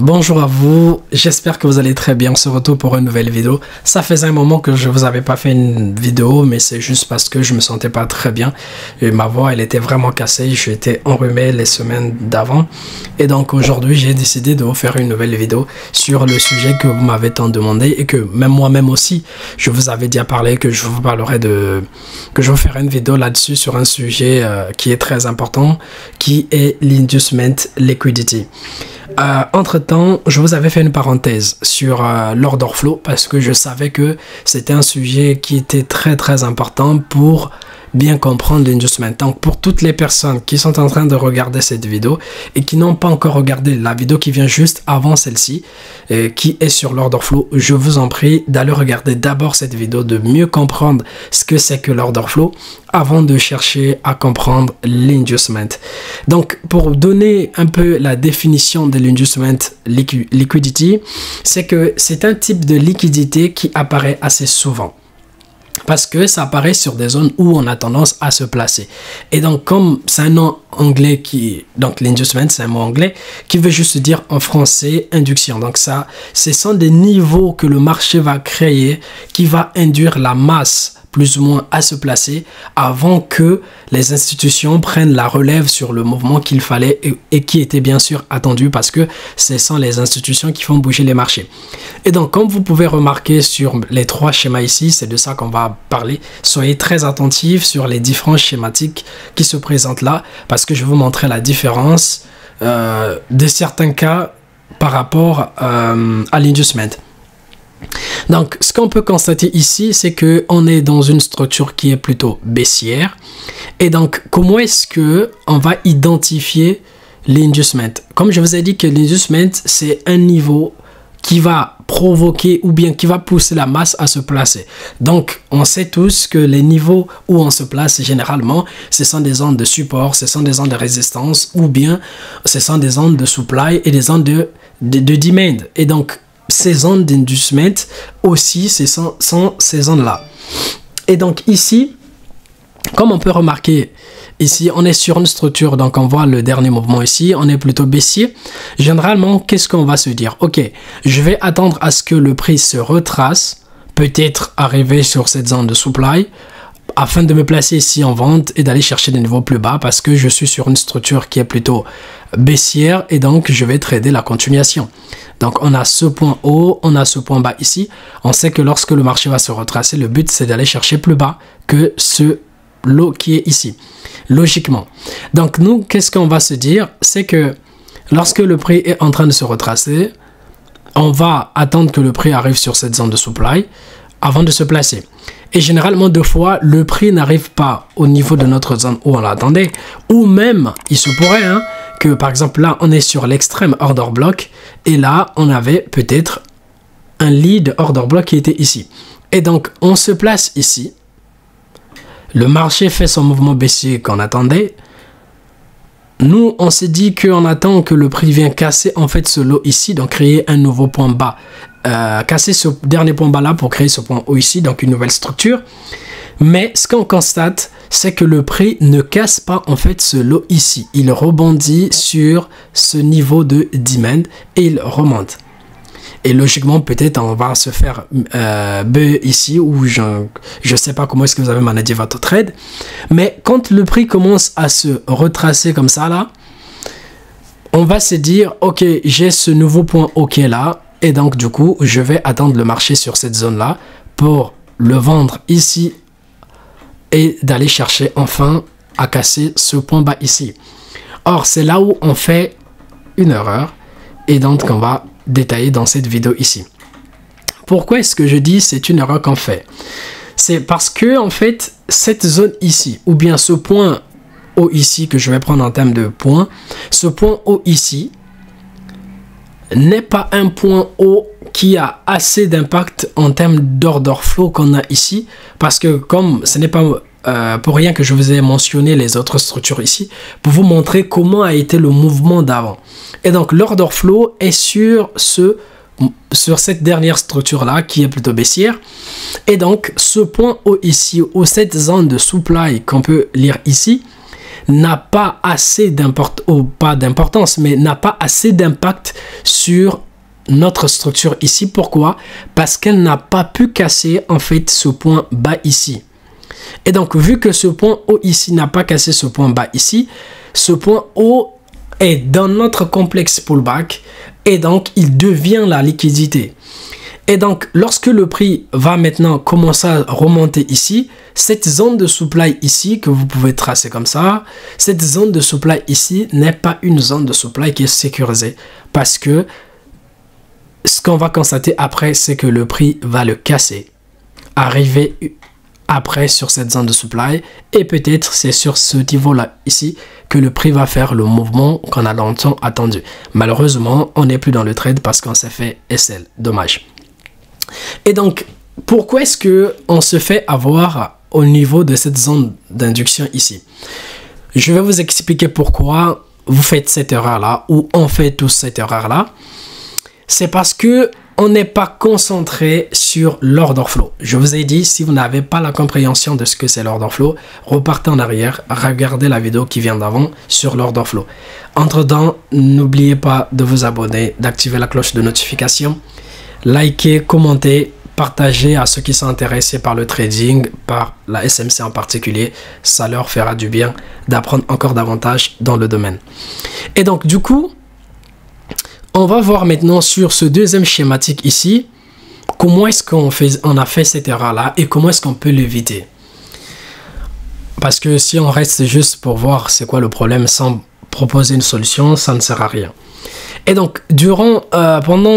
Bonjour à vous, j'espère que vous allez très bien. On se retrouve pour une nouvelle vidéo. Ça faisait un moment que je vous avais pas fait une vidéo, mais c'est juste parce que je me sentais pas très bien. Et ma voix, elle était vraiment cassée. J'étais enrhumé les semaines d'avant. Et donc aujourd'hui, j'ai décidé de vous faire une nouvelle vidéo sur le sujet que vous m'avez tant demandé et que même moi-même aussi, je vous avais déjà parlé que je vous parlerai que je vous ferai une vidéo là-dessus sur un sujet qui est très important, qui est l'inducement liquidity. Entre-temps, je vous avais fait une parenthèse sur l'order flow parce que je savais que c'était un sujet qui était très important pour bien comprendre l'inducement. Donc pour toutes les personnes qui sont en train de regarder cette vidéo et qui n'ont pas encore regardé la vidéo qui vient juste avant celle-ci, qui est sur l'order flow, je vous en prie d'aller regarder d'abord cette vidéo, de mieux comprendre ce que c'est que l'order flow avant de chercher à comprendre l'inducement. Donc pour donner un peu la définition de l'inducement liquidity, c'est que c'est un type de liquidité qui apparaît assez souvent, parce que ça apparaît sur des zones où on a tendance à se placer. Et donc, comme c'est un nom anglais donc l'inducement, c'est un mot anglais qui veut juste dire en français induction. Donc ça, ce sont des niveaux que le marché va créer qui va induire la masse plus ou moins à se placer avant que les institutions prennent la relève sur le mouvement qu'il fallait et qui était bien sûr attendu, parce que ce sont les institutions qui font bouger les marchés. Et donc, comme vous pouvez remarquer sur les trois schémas ici, c'est de ça qu'on va parler. Soyez très attentifs sur les différents schématiques qui se présentent là, parce que je vais vous montrer la différence de certains cas par rapport à l'inducement. Donc, ce qu'on peut constater ici, c'est qu'on est dans une structure qui est plutôt baissière. Et donc, comment est-ce qu'on va identifier l'inducement? Comme je vous ai dit que l'inducement, c'est un niveau qui va provoquer ou bien qui va pousser la masse à se placer. Donc, on sait tous que les niveaux où on se place, généralement, ce sont des zones de support, ce sont des zones de résistance, ou bien ce sont des zones de supply et des zones de demand. Et donc, ces zones d'inducement aussi, ce sont ces zones-là. Et donc ici, comme on peut remarquer, ici, on est sur une structure, donc on voit le dernier mouvement ici, on est plutôt baissier. Généralement, qu'est-ce qu'on va se dire? Ok, je vais attendre à ce que le prix se retrace, peut-être arriver sur cette zone de supply, afin de me placer ici en vente et d'aller chercher des niveaux plus bas, parce que je suis sur une structure qui est plutôt baissière et donc je vais trader la continuation. Donc on a ce point haut, on a ce point bas ici. On sait que lorsque le marché va se retracer, le but c'est d'aller chercher plus bas que ce lot qui est ici, logiquement. Donc nous, qu'est-ce qu'on va se dire? C'est que lorsque le prix est en train de se retracer, on va attendre que le prix arrive sur cette zone de supply avant de se placer. Et généralement, deux fois, le prix n'arrive pas au niveau de notre zone où on l'attendait. Ou même, il se pourrait que, par exemple, là, on est sur l'extrême order block. Et là, on avait peut-être un lead order block qui était ici. Et donc, on se place ici. Le marché fait son mouvement baissier qu'on attendait. Nous, on s'est dit qu'on attend que le prix vienne casser en fait ce lot ici, donc créer un nouveau point bas. Casser ce dernier point bas là pour créer ce point haut ici, donc une nouvelle structure. Mais ce qu'on constate, c'est que le prix ne casse pas en fait ce lot ici. Il rebondit sur ce niveau de demand et il remonte. Et logiquement, peut-être on va se faire B ici, où je ne sais pas comment est-ce que vous avez managé votre trade. Mais quand le prix commence à se retracer comme ça là, on va se dire, ok, j'ai ce nouveau point OK là. Et donc du coup, je vais attendre le marché sur cette zone là pour le vendre ici et d'aller chercher enfin à casser ce point bas ici. Or, c'est là où on fait une erreur et donc on va détailler dans cette vidéo ici. Pourquoi est-ce que je dis c'est une erreur qu'on fait? C'est parce que en fait, cette zone ici, ou bien ce point haut ici que je vais prendre en termes de points, ce point haut ici n'est pas un point haut qui a assez d'impact en termes d'order flow qu'on a ici, parce que comme ce n'est pas pour rien que je vous ai mentionné les autres structures ici, pour vous montrer comment a été le mouvement d'avant. Et donc l'order flow est sur cette dernière structure là qui est plutôt baissière. Et donc ce point haut ici, ou cette zone de supply qu'on peut lire ici, n'a pas assez d'importance, mais n'a pas assez d'impact sur notre structure ici. Pourquoi? Parce qu'elle n'a pas pu casser en fait ce point bas ici. Et donc, vu que ce point haut ici n'a pas cassé ce point bas ici, ce point haut est dans notre complexe pullback et donc il devient la liquidité. Et donc, lorsque le prix va maintenant commencer à remonter ici, cette zone de supply ici, que vous pouvez tracer comme ça, cette zone de supply ici n'est pas une zone de supply qui est sécurisée. Parce que ce qu'on va constater après, c'est que le prix va le casser, arriver après sur cette zone de supply. Et peut-être c'est sur ce niveau-là ici que le prix va faire le mouvement qu'on a longtemps attendu. Malheureusement, on n'est plus dans le trade parce qu'on s'est fait SL. Dommage. Et donc, pourquoi est-ce qu'on se fait avoir au niveau de cette zone d'induction ici? Je vais vous expliquer pourquoi vous faites cette erreur-là, ou on fait tous cette erreur-là. C'est parce que on n'est pas concentré sur l'order flow. Je vous ai dit, si vous n'avez pas la compréhension de ce que c'est l'order flow, repartez en arrière, regardez la vidéo qui vient d'avant sur l'order flow. Entre-temps, n'oubliez pas de vous abonner, d'activer la cloche de notification, likez, commentez, partagez à ceux qui sont intéressés par le trading, par la SMC en particulier. Ça leur fera du bien d'apprendre encore davantage dans le domaine. Et donc, du coup, on va voir maintenant sur ce deuxième schématique ici, comment est-ce qu'on a fait cette erreur-là et comment est-ce qu'on peut l'éviter. Parce que si on reste juste pour voir c'est quoi le problème sans proposer une solution, ça ne sert à rien. Et donc,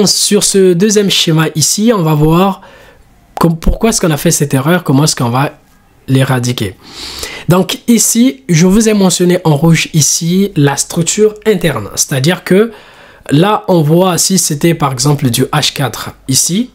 sur ce deuxième schéma ici, on va voir pourquoi est-ce qu'on a fait cette erreur, comment est-ce qu'on va l'éradiquer. Donc ici, je vous ai mentionné en rouge ici la structure interne. C'est-à-dire que là, on voit si c'était par exemple du H4 ici,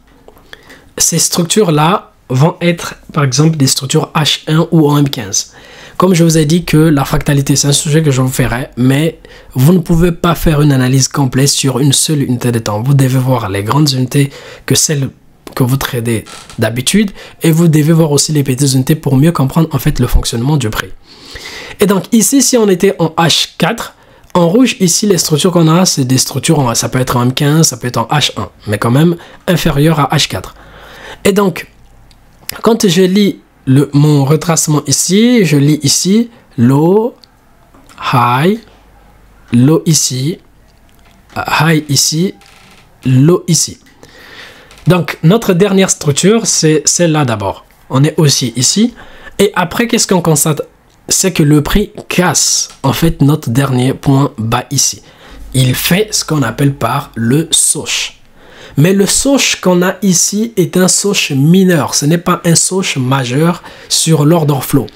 ces structures-là vont être par exemple des structures H1 ou M15. Comme je vous ai dit que la fractalité, c'est un sujet que je vous ferai, mais vous ne pouvez pas faire une analyse complète sur une seule unité de temps. Vous devez voir les grandes unités que celles que vous tradez d'habitude et vous devez voir aussi les petites unités pour mieux comprendre en fait le fonctionnement du prix. Et donc ici, si on était en H4, en rouge ici, les structures qu'on a, c'est des structures, ça peut être en M15, ça peut être en H1, mais quand même inférieur à H4. Et donc, quand je lis mon retracement ici, je lis ici low, high ici, high ici, low ici. Donc notre dernière structure, c'est celle-là d'abord. On est aussi ici. Et après, qu'est-ce qu'on constate? C'est que le prix casse en fait notre dernier point bas ici. Il fait ce qu'on appelle par le sosh. Mais le sosh qu'on a ici est un sosh mineur. Ce n'est pas un sosh majeur sur l'order flow.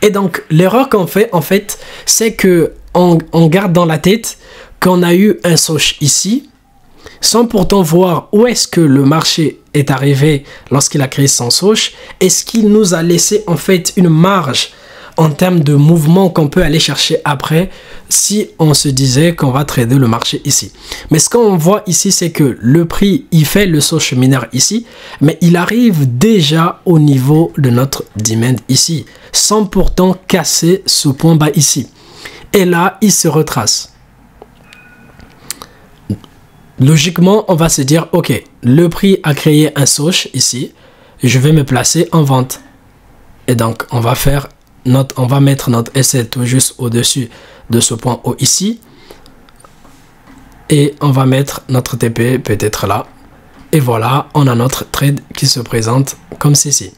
Et donc, l'erreur qu'on fait, en fait, c'est que on garde dans la tête qu'on a eu un sosh ici, sans pourtant voir où est-ce que le marché est arrivé lorsqu'il a créé son sosh. Est-ce qu'il nous a laissé, en fait, une marge en termes de mouvement qu'on peut aller chercher après si on se disait qu'on va trader le marché ici. Mais ce qu'on voit ici, c'est que le prix, il fait le sosh mineur ici, mais il arrive déjà au niveau de notre demand ici, sans pourtant casser ce point bas ici. Et là, il se retrace. Logiquement, on va se dire, ok, le prix a créé un sosh ici, je vais me placer en vente. Et donc, on va mettre notre SL tout juste au-dessus de ce point haut ici. Et on va mettre notre TP peut-être là. Et voilà, on a notre trade qui se présente comme ceci.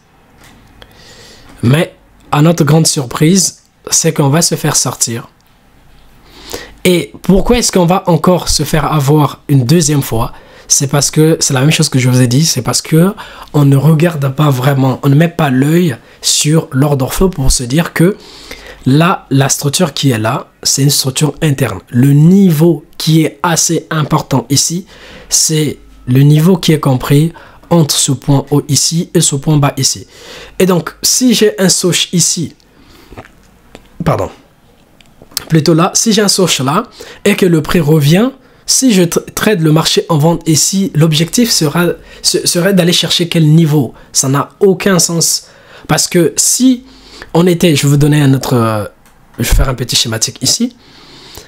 Mais à notre grande surprise, c'est qu'on va se faire sortir. Et pourquoi est-ce qu'on va encore se faire avoir une deuxième fois? C'est parce que, c'est la même chose que je vous ai dit, c'est parce que on ne regarde pas vraiment, on ne met pas l'œil sur l'order flow pour se dire que là, la structure qui est là, c'est une structure interne. Le niveau qui est assez important ici, c'est le niveau qui est compris entre ce point haut ici et ce point bas ici. Et donc, si j'ai un sosh ici, plutôt là, si j'ai un sosh là et que le prix revient, si je trade le marché en vente ici, l'objectif serait d'aller chercher quel niveau. Ça n'a aucun sens. Parce que si on était, je vais vous donner un autre je vais faire un petit schématique ici.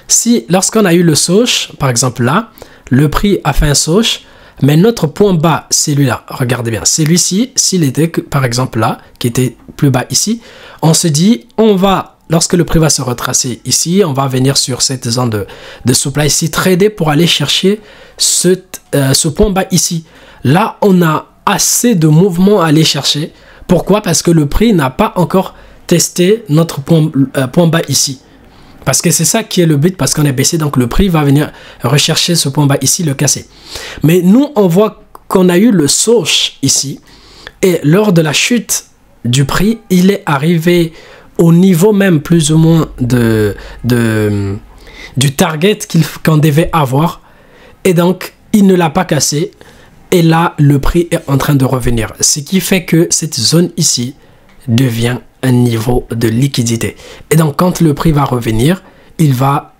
Si lorsqu'on a eu le Soch, par exemple là, le prix a fait un Soch, mais notre point bas, celui-là, regardez bien, celui-ci, s'il était par exemple là, qui était plus bas ici, on se dit, on va, lorsque le prix va se retracer ici, on va venir sur cette zone de supply ici, trader pour aller chercher ce point bas ici. Là, on a assez de mouvements à aller chercher. Pourquoi? Parce que le prix n'a pas encore testé notre point bas ici. Parce que c'est ça qui est le but, parce qu'on est baissé, donc le prix va venir rechercher ce point bas ici, le casser. Mais nous, on voit qu'on a eu le Soch ici, et lors de la chute du prix, il est arrivé au niveau même plus ou moins du target qu'on devait avoir, et donc il ne l'a pas cassé, et là, le prix est en train de revenir. Ce qui fait que cette zone ici devient un niveau de liquidité. Et donc, quand le prix va revenir, il va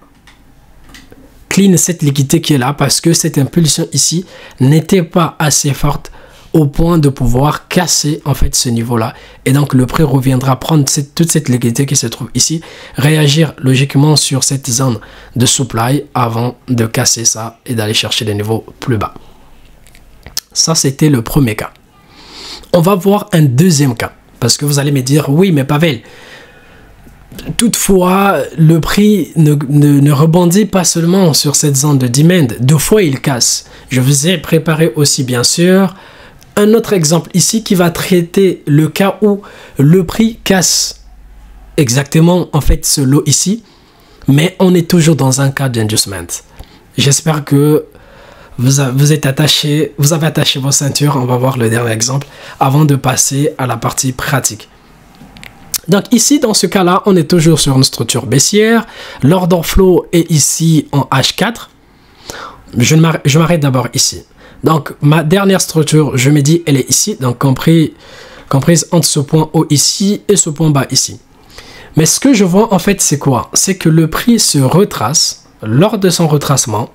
clean cette liquidité qui est là parce que cette impulsion ici n'était pas assez forte au point de pouvoir casser en fait ce niveau-là. Et donc, le prix reviendra prendre toute cette liquidité qui se trouve ici, réagir logiquement sur cette zone de supply avant de casser ça et d'aller chercher des niveaux plus bas. Ça, c'était le premier cas. On va voir un deuxième cas. Parce que vous allez me dire, oui, mais Pavel, toutefois, le prix ne rebondit pas seulement sur cette zone de demand. Deux fois, il casse. Je vous ai préparé aussi, bien sûr, un autre exemple ici qui va traiter le cas où le prix casse exactement, en fait, ce lot ici. Mais on est toujours dans un cas d'adjustment. J'espère que vous avez attaché vos ceintures. On va voir le dernier exemple avant de passer à la partie pratique. Donc ici, dans ce cas-là, on est toujours sur une structure baissière. L'order flow est ici en H4. Je m'arrête d'abord ici. Donc ma dernière structure, je me dis, elle est ici. Donc comprise entre ce point haut ici et ce point bas ici. Mais ce que je vois en fait, c'est quoi? C'est que le prix se retrace. Lors de son retracement,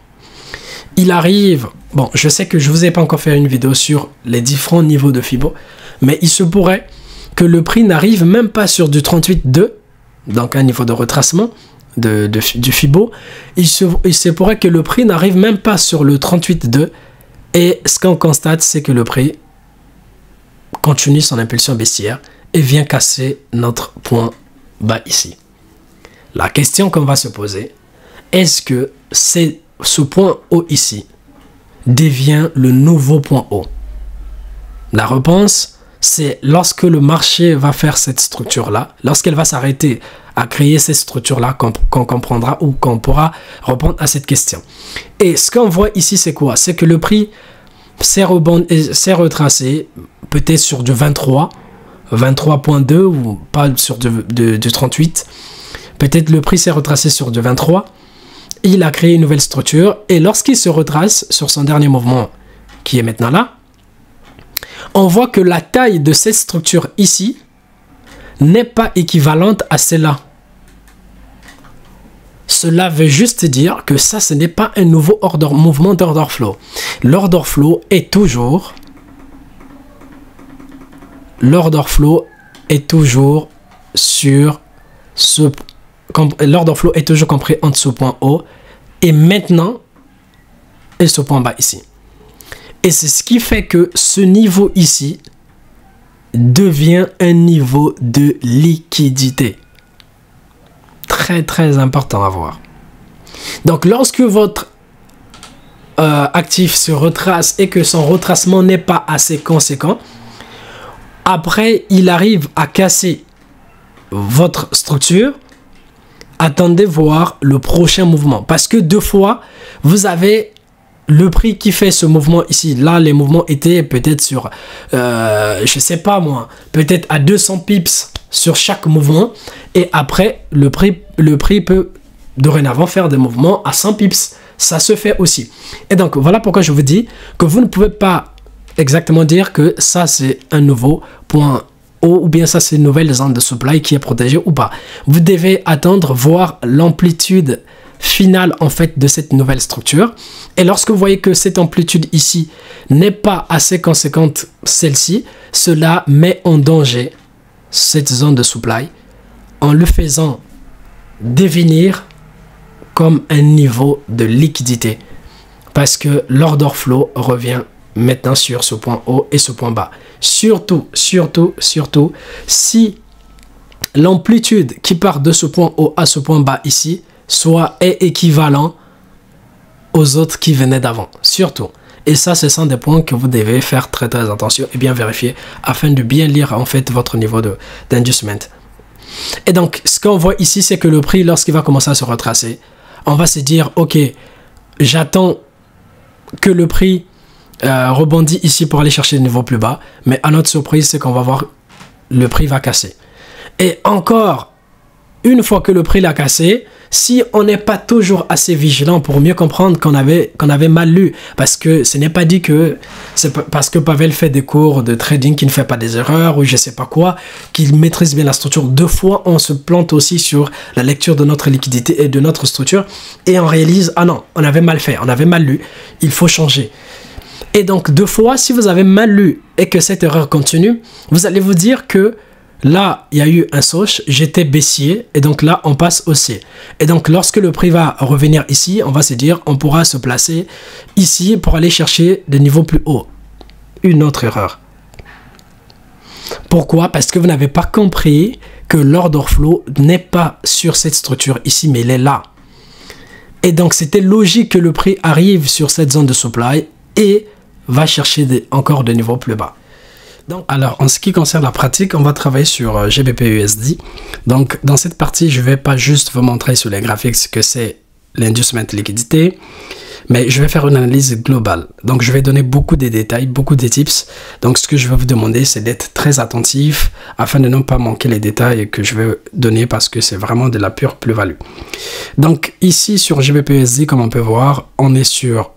il arrive, bon, je sais que je ne vous ai pas encore fait une vidéo sur les différents niveaux de Fibo, mais il se pourrait que le prix n'arrive même pas sur du 38,2, donc un niveau de retracement du Fibo. Il se pourrait que le prix n'arrive même pas sur le 38,2, et ce qu'on constate, c'est que le prix continue son impulsion baissière et vient casser notre point bas ici. La question qu'on va se poser, est-ce que ce point haut ici devient le nouveau point haut? La réponse, c'est lorsque le marché va faire cette structure-là, lorsqu'elle va s'arrêter à créer cette structure-là, qu'on comprendra ou qu'on pourra répondre à cette question. Et ce qu'on voit ici, c'est quoi? C'est que le prix s'est retracé peut-être sur du 23.2 ou pas sur du 38. Peut-être le prix s'est retracé sur du 23. Il a créé une nouvelle structure et lorsqu'il se retrace sur son dernier mouvement qui est maintenant là, on voit que la taille de cette structure ici n'est pas équivalente à celle-là. Cela veut juste dire que ça, ce n'est pas un nouveau mouvement d'order flow. L'order flow est toujours sur ce. L'order flow est toujours compris entre ce point haut et maintenant et ce point bas ici. Et c'est ce qui fait que ce niveau ici devient un niveau de liquidité. Très très important à voir. Donc lorsque votre actif se retrace et que son retracement n'est pas assez conséquent, après il arrive à casser votre structure, attendez voir le prochain mouvement. Parce que deux fois, vous avez le prix qui fait ce mouvement ici. Là, les mouvements étaient peut-être sur, je sais pas moi, peut-être à 200 pips sur chaque mouvement. Et après, le prix peut dorénavant faire des mouvements à 100 pips. Ça se fait aussi. Et donc, voilà pourquoi je vous dis que vous ne pouvez pas exactement dire que ça, c'est un nouveau point haut ou bien ça, c'est une nouvelle zone de supply qui est protégée ou pas. Vous devez attendre, voir l'amplitude finale en fait de cette nouvelle structure. Et lorsque vous voyez que cette amplitude ici n'est pas assez conséquente, celle-ci, cela met en danger cette zone de supply en le faisant devenir comme un niveau de liquidité. Parce que l'order flow revient maintenant sur ce point haut et ce point bas. Surtout, si l'amplitude qui part de ce point haut à ce point bas ici est équivalent aux autres qui venaient d'avant. Surtout. Et ça, ce sont des points que vous devez faire très attention et bien vérifier afin de bien lire en fait votre niveau d'inducement. Et donc, ce qu'on voit ici, c'est que le prix, lorsqu'il va commencer à se retracer, on va se dire, ok, j'attends que le prix rebondit ici pour aller chercher le niveau plus bas. Mais à notre surprise, c'est qu'on va voir le prix va casser. Et encore, une fois que le prix l'a cassé, si on n'est pas toujours assez vigilant pour mieux comprendre qu'on avait mal lu, parce que ce n'est pas dit que c'est parce que Pavel fait des cours de trading qu'il ne fait pas des erreurs ou je sais pas quoi, qu'il maîtrise bien la structure. Deux fois, on se plante aussi sur la lecture de notre liquidité et de notre structure et on réalise, ah non, on avait mal fait, on avait mal lu, il faut changer. Et donc, deux fois, si vous avez mal lu et que cette erreur continue, vous allez vous dire que là, il y a eu un soch, j'étais baissier, et donc là, on passe haussier. Et donc, lorsque le prix va revenir ici, on va se dire, on pourra se placer ici pour aller chercher des niveaux plus hauts. Une autre erreur. Pourquoi? Parce que vous n'avez pas compris que l'order flow n'est pas sur cette structure ici, mais il est là. Et donc, c'était logique que le prix arrive sur cette zone de supply et va chercher encore des niveaux plus bas. Donc, alors, en ce qui concerne la pratique, on va travailler sur GBP/USD. Donc, dans cette partie, je ne vais pas juste vous montrer sur les graphiques ce que c'est l'inducement liquidité, mais je vais faire une analyse globale. Donc, je vais donner beaucoup de détails, beaucoup de tips. Donc, ce que je vais vous demander, c'est d'être très attentif afin de ne pas manquer les détails que je vais donner parce que c'est vraiment de la pure plus-value. Donc, ici, sur GBP/USD, comme on peut voir, on est sur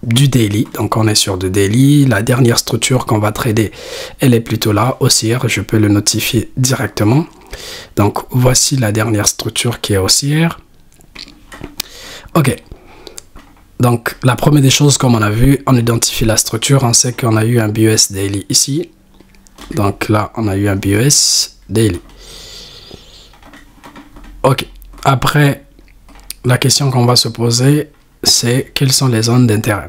du daily, donc on est sur du daily. La dernière structure qu'on va trader, elle est plutôt là, haussière, je peux le notifier directement. Donc voici la dernière structure qui est haussière. Ok, donc la première des choses, comme on a vu, on identifie la structure, on sait qu'on a eu un BUS daily ici. Donc là on a eu un BUS daily. Ok, après la question qu'on va se poser, c'est quelles sont les zones d'intérêt.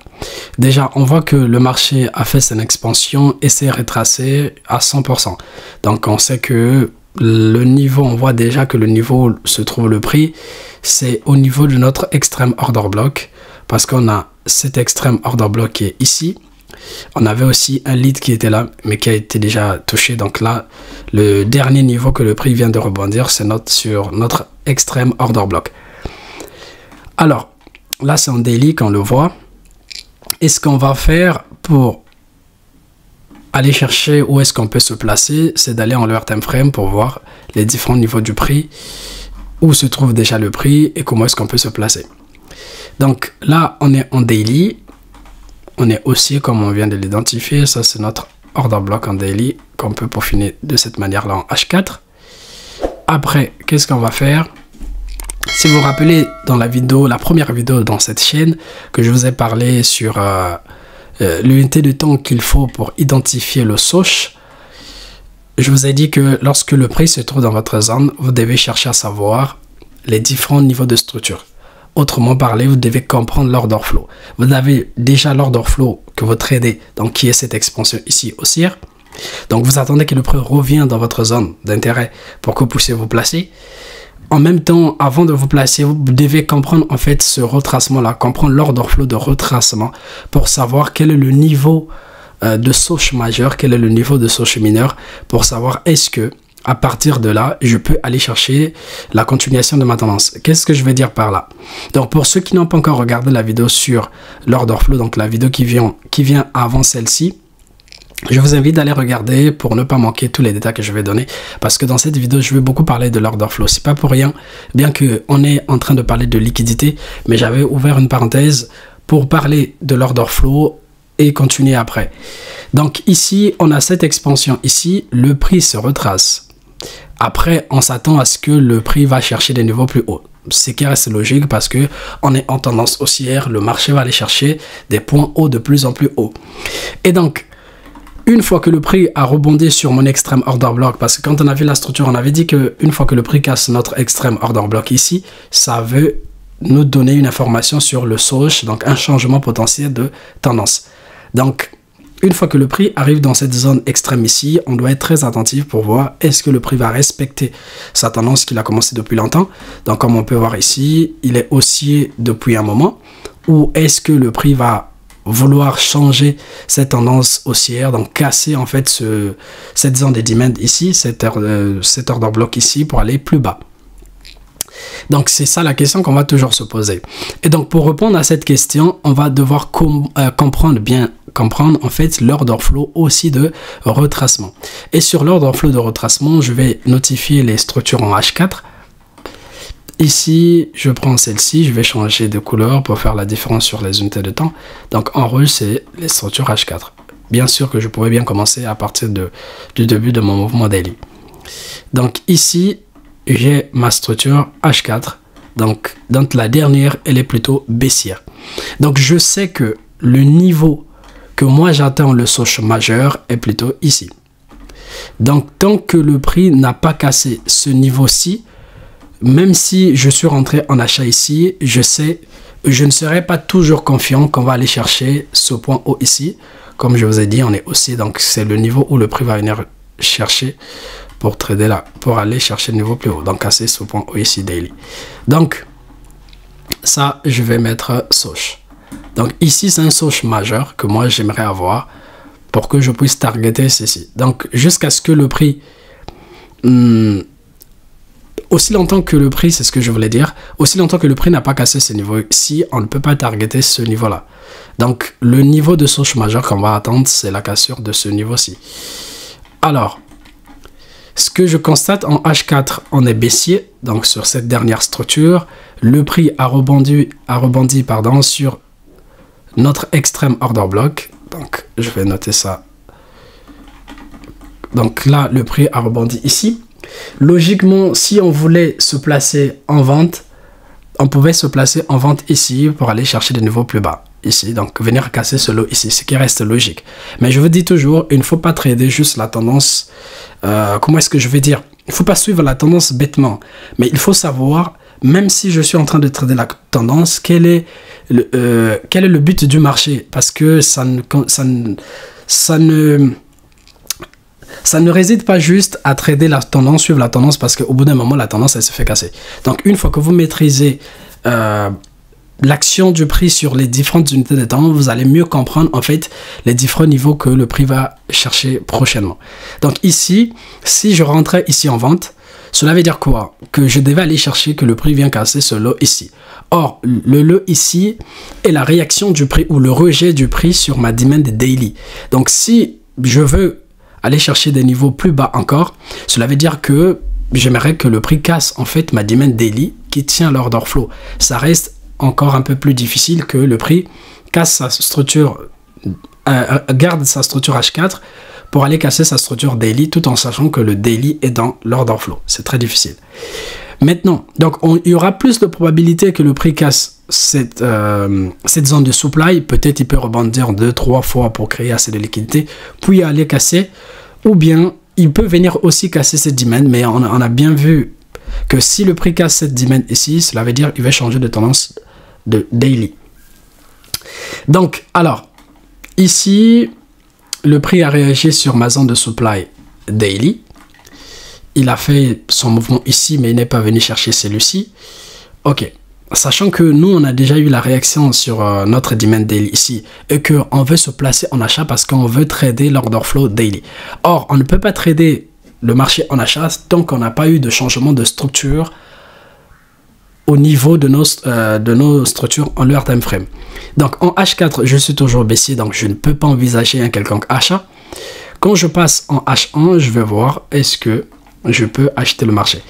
Déjà, on voit que le marché a fait son expansion et s'est retracé à 100%. Donc, on sait que le niveau, on voit déjà que le niveau se trouve le prix, c'est au niveau de notre extrême order block, parce qu'on a cet extrême order block qui est ici. On avait aussi un lead qui était là, mais qui a été déjà touché. Donc là, le dernier niveau que le prix vient de rebondir, c'est sur notre extrême order block. Alors, là, c'est en daily qu'on le voit. Et ce qu'on va faire pour aller chercher où est-ce qu'on peut se placer, c'est d'aller en leur time frame pour voir les différents niveaux du prix, où se trouve déjà le prix et comment est-ce qu'on peut se placer. Donc là, on est en daily. On est haussier comme on vient de l'identifier. Ça, c'est notre order block en daily qu'on peut peaufiner de cette manière-là en H4. Après, qu'est-ce qu'on va faire? Si vous vous rappelez dans la vidéo, la première vidéo dans cette chaîne, que je vous ai parlé sur l'unité de temps qu'il faut pour identifier le soch, je vous ai dit que lorsque le prix se trouve dans votre zone, vous devez chercher à savoir les différents niveaux de structure. Autrement parlé, vous devez comprendre l'order flow. Vous avez déjà l'order flow que vous tradez, donc qui est cette expansion ici haussière. Donc vous attendez que le prix revienne dans votre zone d'intérêt pour que vous puissiez vous placer. En même temps, avant de vous placer, vous devez comprendre en fait ce retracement-là, comprendre l'order flow de retracement pour savoir quel est le niveau de soch majeur, quel est le niveau de soch mineur, pour savoir est-ce que à partir de là, je peux aller chercher la continuation de ma tendance. Qu'est-ce que je veux dire par là? Donc pour ceux qui n'ont pas encore regardé la vidéo sur l'order flow, donc la vidéo qui vient avant celle-ci, je vous invite d'aller regarder pour ne pas manquer tous les détails que je vais donner, parce que dans cette vidéo, je vais beaucoup parler de l'order flow. C'est pas pour rien, bien qu'on est en train de parler de liquidité, mais j'avais ouvert une parenthèse pour parler de l'order flow et continuer après. Donc ici, on a cette expansion ici, le prix se retrace. Après, on s'attend à ce que le prix va chercher des niveaux plus hauts. Ce qui reste logique parce que on est en tendance haussière, le marché va aller chercher des points hauts de plus en plus hauts. Et donc, une fois que le prix a rebondi sur mon extrême order block, parce que quand on a vu la structure, on avait dit qu'une fois que le prix casse notre extrême order block ici, ça veut nous donner une information sur le Soch, donc un changement potentiel de tendance. Donc, une fois que le prix arrive dans cette zone extrême ici, on doit être très attentif pour voir est-ce que le prix va respecter sa tendance qu'il a commencé depuis longtemps. Donc, comme on peut voir ici, il est haussier depuis un moment. Ou est-ce que le prix va vouloir changer cette tendance haussière, donc casser en fait cette zone de demand ici, cet order block ici pour aller plus bas. Donc, c'est ça la question qu'on va toujours se poser. Et donc, pour répondre à cette question, on va devoir comprendre en fait l'order flow aussi de retracement. Et sur l'order flow de retracement, je vais notifier les structures en H4. Ici, je prends celle-ci, je vais changer de couleur pour faire la différence sur les unités de temps. Donc, en rouge, c'est les structures H4. Bien sûr que je pourrais bien commencer à partir du début de mon mouvement daily. Donc, ici, j'ai ma structure H4. Donc la dernière, elle est plutôt baissière. Donc, je sais que le niveau que moi j'attends le Soch majeur est plutôt ici. Donc, tant que le prix n'a pas cassé ce niveau-ci, même si je suis rentré en achat ici, je ne serai pas toujours confiant qu'on va aller chercher ce point haut ici. Comme je vous ai dit, on est aussi, donc c'est le niveau où le prix va venir chercher pour trader là, pour aller chercher le niveau plus haut, donc casser ce point haut ici daily. Donc, ça, je vais mettre Soch. Donc ici, c'est un Soch majeur que moi j'aimerais avoir pour que je puisse targeter ceci. Donc, jusqu'à ce que le prix... aussi longtemps que le prix, c'est ce que je voulais dire, aussi longtemps que le prix n'a pas cassé ce niveau-ci, on ne peut pas targeter ce niveau-là. Donc, le niveau de Soch majeur qu'on va attendre, c'est la cassure de ce niveau-ci. Alors, ce que je constate en H4, on est baissier, donc sur cette dernière structure. Le prix a rebondi sur notre extrême order block. Donc, je vais noter ça. Donc là, le prix a rebondi ici. Logiquement, si on voulait se placer en vente, on pouvait se placer en vente ici pour aller chercher des niveaux plus bas. Ici, donc venir casser ce lot ici, ce qui reste logique. Mais je vous dis toujours, il ne faut pas trader juste la tendance. Comment est-ce que je vais dire? Il ne faut pas suivre la tendance bêtement. Mais il faut savoir, même si je suis en train de trader la tendance, quel est le but du marché? Parce que ça ne réside pas juste à trader la tendance, suivre la tendance, parce qu'au bout d'un moment, la tendance, elle se fait casser. Donc, une fois que vous maîtrisez l'action du prix sur les différentes unités de temps, vous allez mieux comprendre en fait les différents niveaux que le prix va chercher prochainement. Donc ici, si je rentrais ici en vente, cela veut dire quoi? Que je devais aller chercher que le prix vient casser ce lot ici. Or, le lot ici est la réaction du prix ou le rejet du prix sur ma demand daily. Donc si je veux aller chercher des niveaux plus bas encore, cela veut dire que j'aimerais que le prix casse en fait ma demand daily qui tient l'order flow. Ça reste encore un peu plus difficile que le prix casse sa structure, garde sa structure H4 pour aller casser sa structure daily tout en sachant que le daily est dans l'order flow. C'est très difficile. Maintenant, donc il y aura plus de probabilité que le prix casse cette zone de supply. Peut-être il peut rebondir 2-3 fois pour créer assez de liquidité, puis aller casser, ou bien il peut venir aussi casser cette demand, mais on a bien vu que si le prix casse cette demand ici, cela veut dire qu'il va changer de tendance de daily. Donc, alors, ici, le prix a réagi sur ma zone de supply daily. Il a fait son mouvement ici, mais il n'est pas venu chercher celui-ci. Ok. Sachant que nous, on a déjà eu la réaction sur notre demand daily ici et qu'on veut se placer en achat parce qu'on veut trader l'order flow daily. Or, on ne peut pas trader le marché en achat tant qu'on n'a pas eu de changement de structure au niveau de nos structures en leur time frame. Donc, en H4, je suis toujours baissier, donc je ne peux pas envisager un quelconque achat. Quand je passe en H1, je vais voir est-ce que je peux acheter le marché.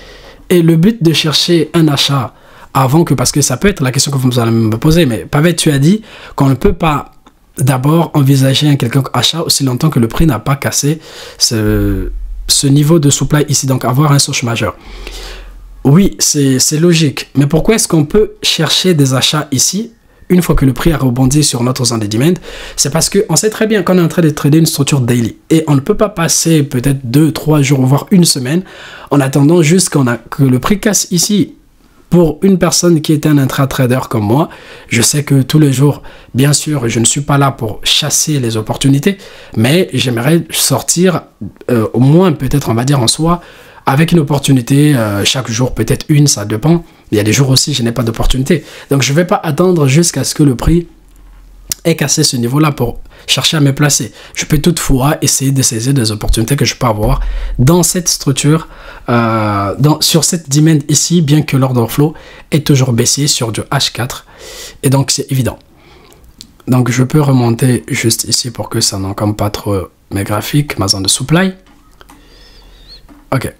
Et le but de chercher un achat avant que, parce que ça peut être la question que vous allez me poser, mais Pavel, tu as dit qu'on ne peut pas d'abord envisager un quelconque achat aussi longtemps que le prix n'a pas cassé ce niveau de supply ici, donc avoir un Soch majeur. Oui, c'est logique, mais pourquoi est-ce qu'on peut chercher des achats ici une fois que le prix a rebondi sur notre zone de demand, c'est parce qu'on sait très bien qu'on est en train de trader une structure daily. Et on ne peut pas passer peut-être 2, 3 jours, voire une semaine, en attendant juste que le prix casse ici. Pour une personne qui est un intratrader comme moi, je sais que tous les jours, bien sûr, je ne suis pas là pour chasser les opportunités, mais j'aimerais sortir au moins, peut-être, on va dire en soi, avec une opportunité, chaque jour, peut-être une, ça dépend. Il y a des jours aussi, je n'ai pas d'opportunité. Donc, je ne vais pas attendre jusqu'à ce que le prix ait cassé ce niveau-là pour chercher à me placer. Je peux toutefois essayer de saisir des opportunités que je peux avoir dans cette structure, sur cette demand ici, bien que l'order flow est toujours baissier sur du H4. Et donc, c'est évident. Donc, je peux remonter juste ici pour que ça n'encombre pas trop mes graphiques, ma zone de supply. OK.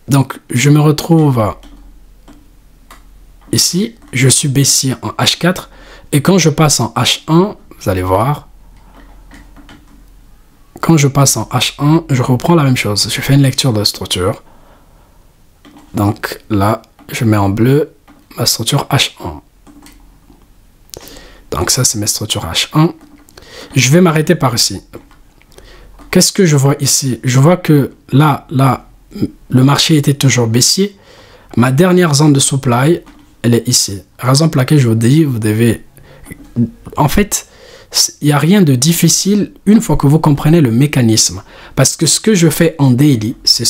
Donc, je me retrouve ici. Je suis baissier en H4. Et quand je passe en H1, vous allez voir, quand je passe en H1, je reprends la même chose. Je fais une lecture de structure. Donc là, je mets en bleu ma structure H1. Donc ça, c'est mes structures H1. Je vais m'arrêter par ici. Qu'est-ce que je vois ici? Je vois que là, le marché était toujours baissier. Ma dernière zone de supply, elle est ici. Raison pour laquelle je vous dis, vous devez... En fait, il n'y a rien de difficile une fois que vous comprenez le mécanisme. Parce que ce que je fais en daily, c'est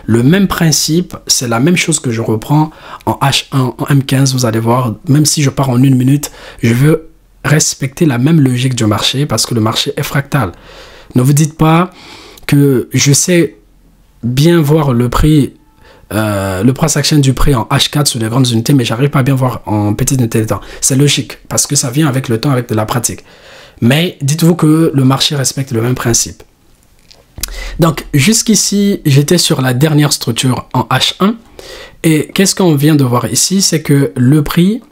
le même principe, c'est la même chose que je reprends en H1, en M15. Vous allez voir, même si je pars en 1 minute, je veux respecter la même logique du marché parce que le marché est fractal. Ne vous dites pas que je sais bien voir le prix, le price action du prix en H4 sur les grandes unités, mais j'arrive pas à bien voir en petites unités de temps. C'est logique parce que ça vient avec le temps, avec de la pratique. Mais dites-vous que le marché respecte le même principe. Donc jusqu'ici, j'étais sur la dernière structure en H1. Et qu'est-ce qu'on vient de voir ici? C'est que le prix,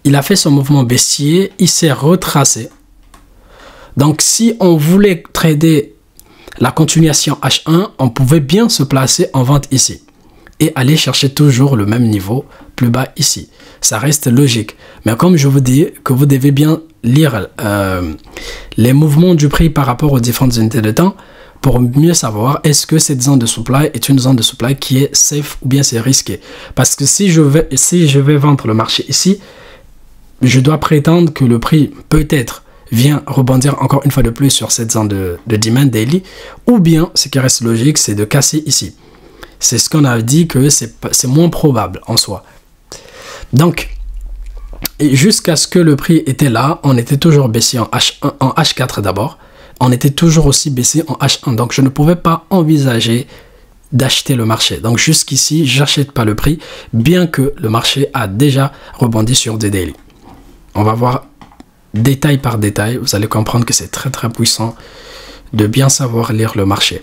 il a fait son mouvement baissier, il s'est retracé. Donc si on voulait trader la continuation H1, on pouvait bien se placer en vente ici et aller chercher toujours le même niveau plus bas ici. Ça reste logique. Mais comme je vous dis que vous devez bien lire les mouvements du prix par rapport aux différentes unités de temps pour mieux savoir est-ce que cette zone de supply est une zone de supply qui est safe ou bien c'est risqué. Parce que si je vais vendre le marché ici, je dois prétendre que le prix peut-être vient rebondir encore une fois de plus sur cette zone de demand daily, ou bien ce qui reste logique, c'est de casser ici. C'est ce qu'on a dit que c'est moins probable en soi. Donc, jusqu'à ce que le prix était là, on était toujours baissier en H1, en H4 d'abord. On était toujours aussi baissé en H1. Donc, je ne pouvais pas envisager d'acheter le marché. Donc, jusqu'ici, j'achète pas le prix, bien que le marché a déjà rebondi sur des daily. On va voir détail par détail. Vous allez comprendre que c'est très très puissant de bien savoir lire le marché.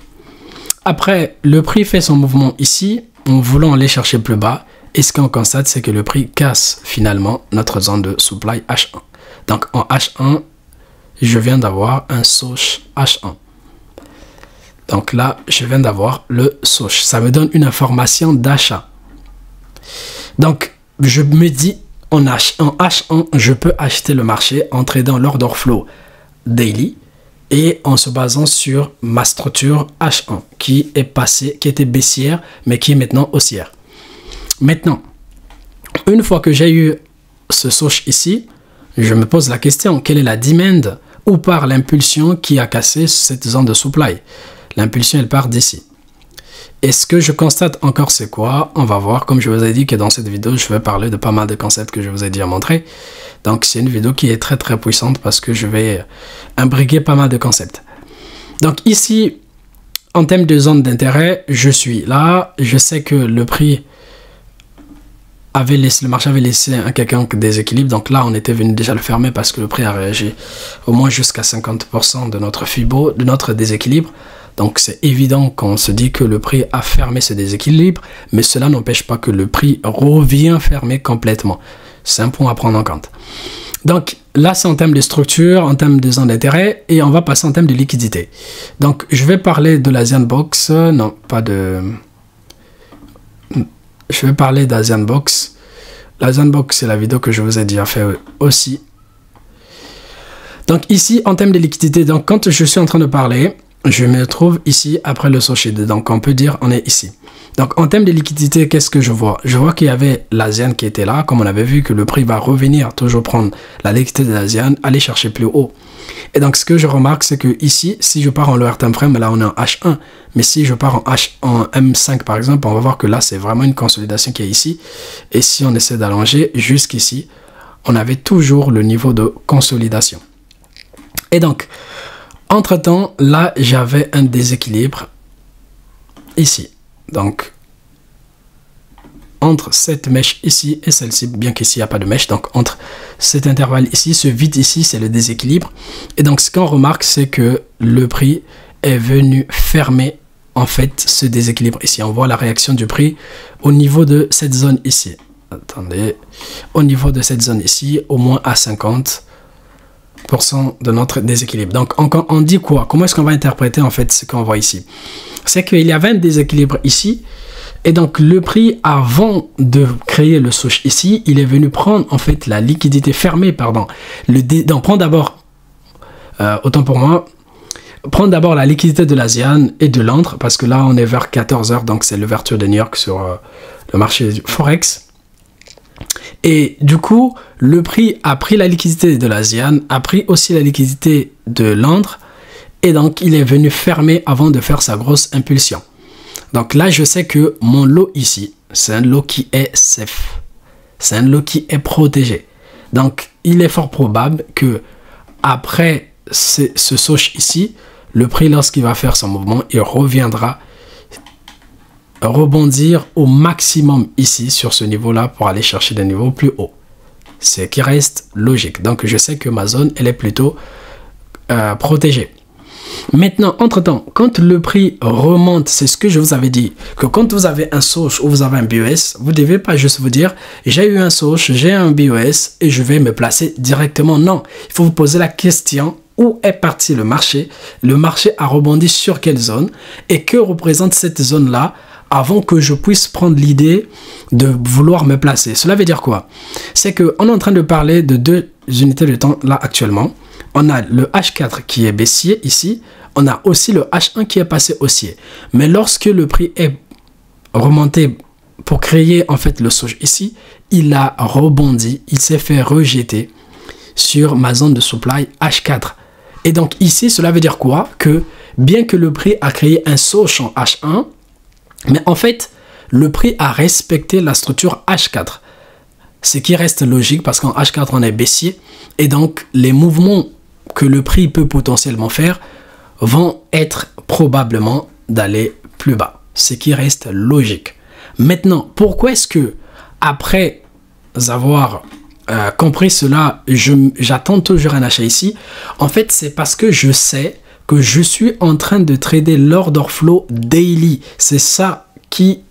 Après, le prix fait son mouvement ici, en voulant aller chercher plus bas. Et ce qu'on constate, c'est que le prix casse finalement notre zone de supply H1. Donc en H1, je viens d'avoir un swoosh H1. Donc là, je viens d'avoir le swoosh. Ça me donne une information d'achat. Donc, je me dis, en H1, je peux acheter le marché en tradant l'order flow daily et en se basant sur ma structure H1 qui était baissière, mais qui est maintenant haussière. Maintenant, une fois que j'ai eu ce swoosh ici, je me pose la question, quelle est la demand ou par l'impulsion qui a cassé cette zone de supply? L'impulsion, elle part d'ici. Et ce que je constate encore, c'est quoi? On va voir, comme je vous ai dit que dans cette vidéo, je vais parler de pas mal de concepts que je vous ai déjà montrés. Donc, c'est une vidéo qui est très très puissante parce que je vais imbriquer pas mal de concepts. Donc ici, en termes de zone d'intérêt, je suis là. Je sais que le prix le marché avait laissé un quelconque déséquilibre. Donc là, on était venu déjà le fermer parce que le prix a réagi au moins jusqu'à 50% de notre FIBO, de notre déséquilibre. Donc c'est évident qu'on se dit que le prix a fermé ce déséquilibre, mais cela n'empêche pas que le prix revient fermé complètement. C'est un point à prendre en compte. Donc là, c'est en termes de structure, en termes de zone d'intérêt, et on va passer en termes de liquidité. Donc je vais parler de l'Asian Box, non, pas de... Je vais parler d'Asian Box. La zone box, c'est la vidéo que je vous ai déjà fait aussi. Donc ici, en termes de liquidité, donc quand je suis en train de parler, je me trouve ici après le Sochid. Donc on peut dire on est ici. Donc en termes de liquidité, qu'est-ce que je vois? Je vois qu'il y avait l'Asian qui était là, comme on avait vu que le prix va revenir, toujours prendre la liquidité de l'Asian, aller chercher plus haut. Et donc ce que je remarque, c'est que ici, si je pars en lower time frame, là on est en H1, mais si je pars en M5 par exemple, on va voir que là c'est vraiment une consolidation qui est ici. Et si on essaie d'allonger jusqu'ici, on avait toujours le niveau de consolidation. Et donc, entre-temps, là, j'avais un déséquilibre ici. Donc, entre cette mèche ici et celle-ci, bien qu'ici, il n'y a pas de mèche. Donc, entre cet intervalle ici, ce vide ici, c'est le déséquilibre. Et donc, ce qu'on remarque, c'est que le prix est venu fermer, en fait, ce déséquilibre ici. On voit la réaction du prix au niveau de cette zone ici. Attendez. Au niveau de cette zone ici, au moins à 50% de notre déséquilibre. Donc, on dit quoi? Comment est-ce qu'on va interpréter en fait ce qu'on voit ici? C'est qu'il y avait un déséquilibre ici. Et donc, le prix, avant de créer le swoosh ici, il est venu prendre en fait la liquidité fermée, pardon. Donc, prendre d'abord, autant pour moi, prendre d'abord la liquidité de l'Asian et de Londres, parce que là, on est vers 14 h, donc c'est l'ouverture de New York sur le marché du Forex. Et du coup, le prix a pris la liquidité de l'Asian, a pris aussi la liquidité de Londres, et donc il est venu fermer avant de faire sa grosse impulsion. Donc là, je sais que mon lot ici, c'est un lot qui est safe. C'est un lot qui est protégé. Donc, il est fort probable que après ce swoosh ici, le prix, lorsqu'il va faire son mouvement, il reviendra rebondir au maximum ici sur ce niveau là pour aller chercher des niveaux plus hauts, ce qui reste logique. Donc je sais que ma zone elle est plutôt protégée. Maintenant, entre temps, quand le prix remonte, c'est ce que je vous avais dit, que quand vous avez un swoosh ou vous avez un BOS, vous ne devez pas juste vous dire j'ai eu un swoosh, j'ai un BOS et je vais me placer directement. Non, il faut vous poser la question: où est parti le marché? Le marché a rebondi sur quelle zone? Et que représente cette zone là avant que je puisse prendre l'idée de vouloir me placer? Cela veut dire quoi? C'est qu'on est en train de parler de deux unités de temps là actuellement. On a le H4 qui est baissier ici. On a aussi le H1 qui est passé haussier. Mais lorsque le prix est remonté pour créer en fait le swoosh ici, il a rebondi, il s'est fait rejeter sur ma zone de supply H4. Et donc ici, cela veut dire quoi? Que bien que le prix a créé un swoosh en H1, mais en fait, le prix a respecté la structure H4. Ce qui reste logique parce qu'en H4, on est baissier. Et donc, les mouvements que le prix peut potentiellement faire vont être probablement d'aller plus bas. Ce qui reste logique. Maintenant, pourquoi est-ce que, après avoir compris cela, j'attends toujours un achat ici? En fait, c'est parce que je sais que je suis en train de trader l'order flow daily. C'est ça qui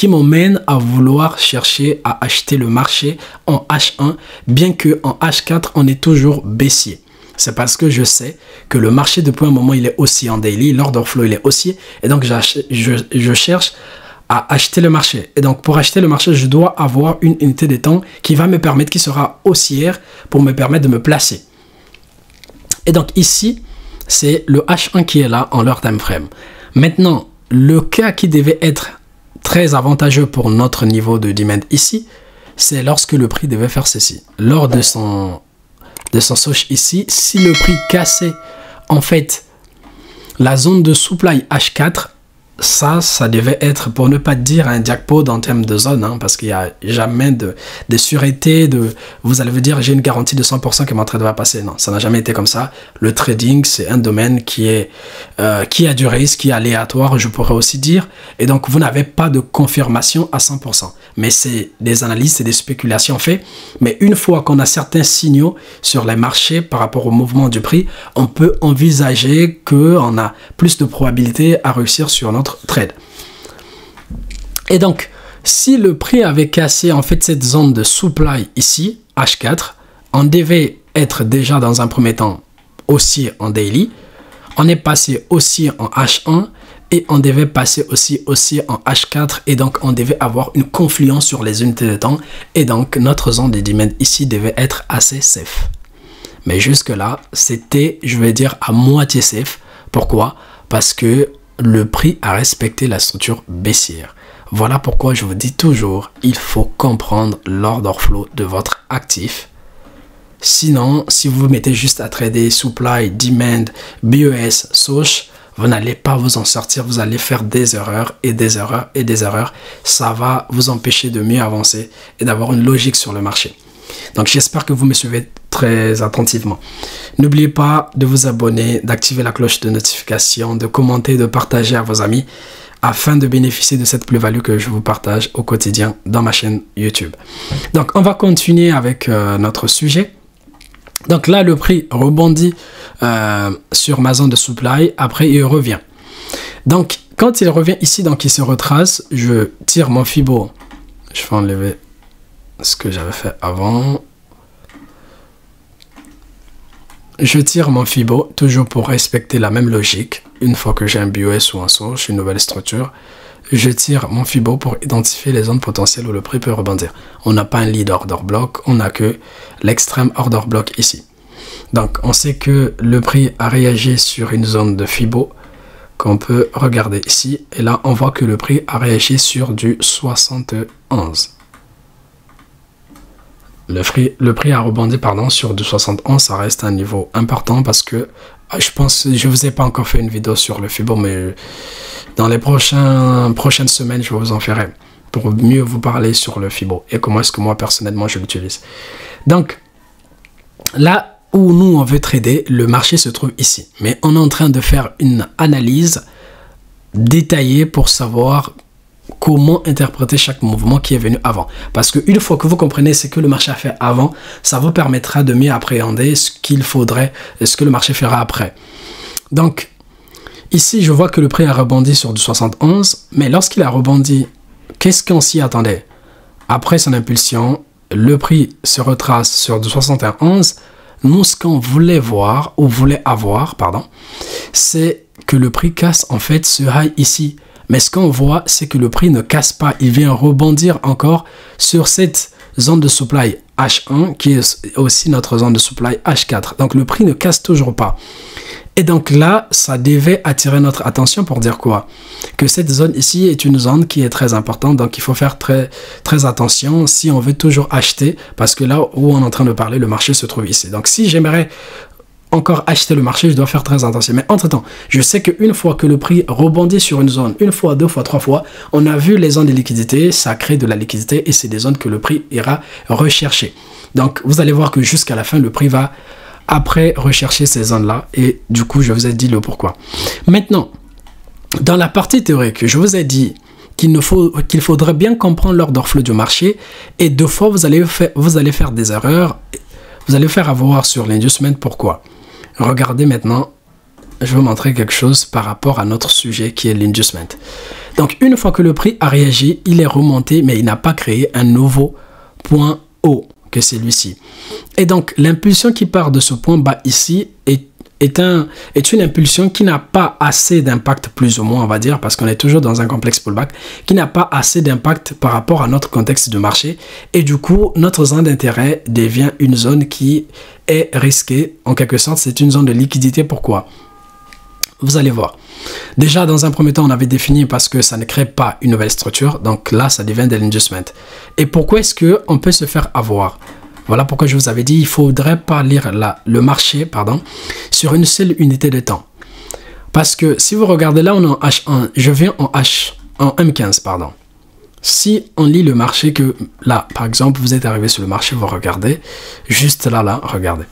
m'emmène à vouloir chercher à acheter le marché en H1, bien que en H4, on est toujours baissier. C'est parce que je sais que le marché, depuis un moment, il est haussier en daily, l'order flow, il est haussier, et donc je cherche à acheter le marché. Et donc, pour acheter le marché, je dois avoir une unité de temps qui va me permettre, qui sera haussière pour me permettre de me placer. Et donc, ici, c'est le H1 qui est là en leur time frame. Maintenant, le cas qui devait être très avantageux pour notre niveau de demand ici, c'est lorsque le prix devait faire ceci. Lors de son swoosh ici, si le prix cassait en fait la zone de supply H4, ça devait être, pour ne pas dire un jackpot en termes de zone, hein, parce qu'il n'y a jamais de sûreté, vous allez vous dire j'ai une garantie de 100% que mon trade va passer. Non, ça n'a jamais été comme ça. Le trading, c'est un domaine qui a du risque, qui est aléatoire, je pourrais aussi dire, et donc vous n'avez pas de confirmation à 100%. Mais c'est des analyses, c'est des spéculations faites. Mais une fois qu'on a certains signaux sur les marchés par rapport au mouvement du prix, on peut envisager qu'on a plus de probabilité à réussir sur notre trade. Et donc, si le prix avait cassé en fait cette zone de supply ici, H4, on devait être déjà dans un premier temps haussier en daily. On est passé haussier en H1 et on devait passer aussi en H4 et donc on devait avoir une confluence sur les unités de temps et donc notre zone de demand ici devait être assez safe. Mais jusque là, c'était, je vais dire, à moitié safe. Pourquoi? Parce que le prix a respecté la structure baissière. Voilà pourquoi je vous dis toujours, il faut comprendre l'order flow de votre actif. Sinon, si vous vous mettez juste à trader supply, demand, BES, SOSH, vous n'allez pas vous en sortir. Vous allez faire des erreurs et des erreurs et des erreurs. Ça va vous empêcher de mieux avancer et d'avoir une logique sur le marché. Donc, j'espère que vous me suivez très attentivement. N'oubliez pas de vous abonner, d'activer la cloche de notification, de commenter, de partager à vos amis afin de bénéficier de cette plus-value que je vous partage au quotidien dans ma chaîne YouTube. Donc, on va continuer avec notre sujet. Donc là, le prix rebondit sur ma zone de supply. Après, il revient. Donc, quand il revient ici, donc il se retrace. Je tire mon Fibo. Je vais enlever ce que j'avais fait avant. Je tire mon Fibo, toujours pour respecter la même logique. Une fois que j'ai un BOS ou un source, une nouvelle structure, je tire mon Fibo pour identifier les zones potentielles où le prix peut rebondir. On n'a pas un lead order block, on n'a que l'extrême order block ici. Donc, on sait que le prix a réagi sur une zone de Fibo qu'on peut regarder ici. Et là, on voit que le prix a réagi sur du 71. Le prix a rebondi sur du 71. Ça reste un niveau important parce que je pense, je vous ai pas encore fait une vidéo sur le Fibo, mais dans les prochaines semaines, je vous en ferai pour mieux vous parler sur le Fibo et comment est-ce que moi, personnellement, je l'utilise. Donc, là où nous, on veut trader, le marché se trouve ici. Mais on est en train de faire une analyse détaillée pour savoir comment interpréter chaque mouvement qui est venu avant. Parce qu'une fois que vous comprenez ce que le marché a fait avant, ça vous permettra de mieux appréhender ce qu'il faudrait, ce que le marché fera après. Donc, ici, je vois que le prix a rebondi sur du 71, mais lorsqu'il a rebondi, qu'est-ce qu'on s'y attendait? Après son impulsion, le prix se retrace sur du 71. Nous, ce qu'on voulait voir, ou voulait avoir, pardon, c'est que le prix casse en fait ce high ici. Mais ce qu'on voit, c'est que le prix ne casse pas. Il vient rebondir encore sur cette zone de supply H1 qui est aussi notre zone de supply H4. Donc, le prix ne casse toujours pas. Et donc là, ça devait attirer notre attention pour dire quoi? Que cette zone ici est une zone qui est très importante. Donc, il faut faire très attention si on veut toujours acheter. Parce que là où on est en train de parler, le marché se trouve ici. Donc, si j'aimerais encore acheter le marché, je dois faire très attention. Mais entre-temps, je sais qu'une fois que le prix rebondit sur une zone, une fois, deux fois, trois fois, on a vu les zones de liquidité, ça crée de la liquidité et c'est des zones que le prix ira rechercher. Donc, vous allez voir que jusqu'à la fin, le prix va après rechercher ces zones-là et du coup, je vous ai dit le pourquoi. Maintenant, dans la partie théorique, je vous ai dit qu'il faudrait bien comprendre l'order flow du marché et deux fois, vous allez faire des erreurs. Vous allez faire avoir sur l'inducement. Pourquoi? Regardez maintenant, je vais vous montrer quelque chose par rapport à notre sujet qui est l'inducement. Donc, une fois que le prix a réagi, il est remonté, mais il n'a pas créé un nouveau point haut que celui-ci. Et donc, l'impulsion qui part de ce point bas ici est une impulsion qui n'a pas assez d'impact, plus ou moins, on va dire, parce qu'on est toujours dans un complexe pullback, qui n'a pas assez d'impact par rapport à notre contexte de marché. Et du coup, notre zone d'intérêt devient une zone qui est risquée. En quelque sorte, c'est une zone de liquidité. Pourquoi? Vous allez voir. Déjà, dans un premier temps, on avait défini parce que ça ne crée pas une nouvelle structure. Donc là, ça devient de l'inducement. Et pourquoi est-ce qu'on peut se faire avoir? Voilà pourquoi je vous avais dit, il ne faudrait pas lire le marché sur une seule unité de temps. Parce que si vous regardez là, on est en H1, je viens en M15, pardon. Si on lit le marché que là, par exemple, vous êtes arrivé sur le marché, vous regardez, juste là, regardez.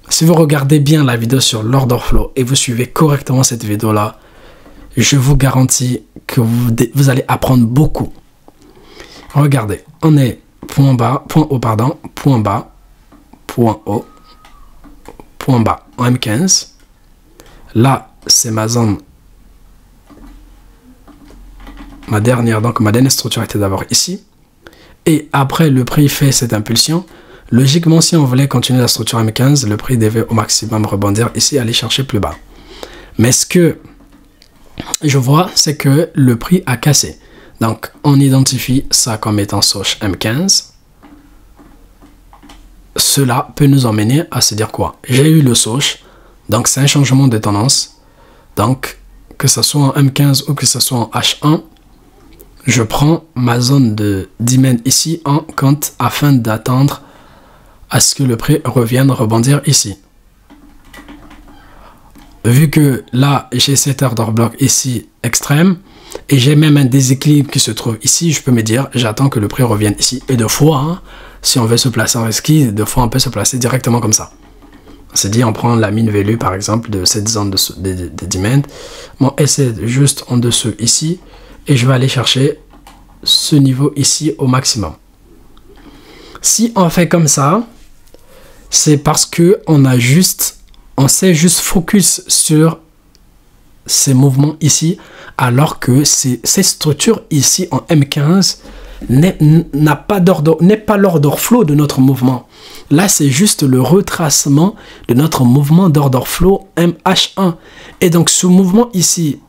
Si vous regardez bien la vidéo sur l'order flow et vous suivez correctement cette vidéo-là, je vous garantis que vous allez apprendre beaucoup. Regardez, on est point haut, point bas, point haut, point bas en M15. Là, c'est ma zone, ma dernière structure était d'abord ici. Et après, le prix fait cette impulsion. Logiquement, si on voulait continuer la structure M15, le prix devait au maximum rebondir ici, aller chercher plus bas. Mais ce que je vois, c'est que le prix a cassé. Donc, on identifie ça comme étant Soch M15. Cela peut nous emmener à se dire quoi? J'ai eu le Soch, donc c'est un changement de tendance. Donc, que ce soit en M15 ou que ce soit en H1, je prends ma zone de demand ici en compte afin d'attendre à ce que le prix revienne rebondir ici. Vu que là, j'ai cet order block ici extrême et j'ai même un déséquilibre qui se trouve ici, je peux me dire, j'attends que le prix revienne ici. Et de fois, hein, si on veut se placer en risque, de fois on peut se placer directement comme ça. C'est dit, on prend la mean value par exemple de cette zone de demand. Mon S est juste en dessous ici et je vais aller chercher ce niveau ici au maximum. Si on fait comme ça, c'est parce que on s'est juste focus sur ces mouvements ici, alors que ces structures ici en M15 n'est pas l'order flow de notre mouvement. Là, c'est juste le retracement de notre mouvement d'order flow MH1. Et donc, ce mouvement ici,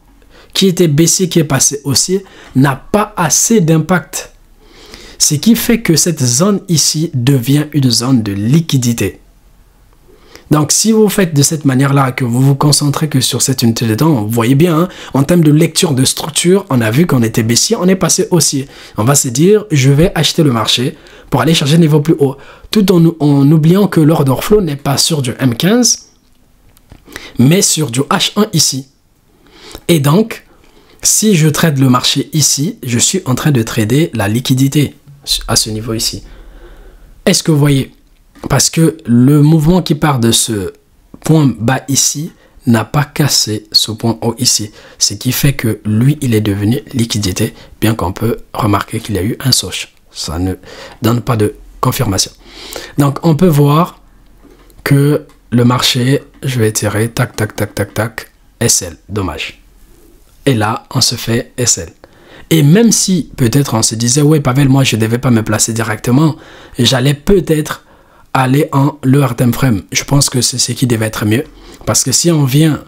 qui était baissier, qui est passé haussier, n'a pas assez d'impact. Ce qui fait que cette zone ici devient une zone de liquidité. Donc, si vous faites de cette manière-là, que vous vous concentrez que sur cette unité de temps, vous voyez bien, hein, en termes de lecture de structure, on a vu qu'on était baissier, on est passé haussier. On va se dire, je vais acheter le marché pour aller chercher un niveau plus haut, tout en oubliant que l'order flow n'est pas sur du M15, mais sur du H1 ici. Et donc, si je trade le marché ici, je suis en train de trader la liquidité à ce niveau ici. Est-ce que vous voyez? Parce que le mouvement qui part de ce point bas ici n'a pas cassé ce point haut ici. Ce qui fait que lui, il est devenu liquidité, bien qu'on peut remarquer qu'il y a eu un Soch. Ça ne donne pas de confirmation. Donc, on peut voir que le marché, je vais tirer, tac, tac, tac, tac, tac, SL, dommage. Et là, on se fait SL. Et même si, peut-être, on se disait, ouais, Pavel, moi, je ne devais pas me placer directement, j'allais peut-être aller en lower time frame. Je pense que c'est ce qui devait être mieux. Parce que si on vient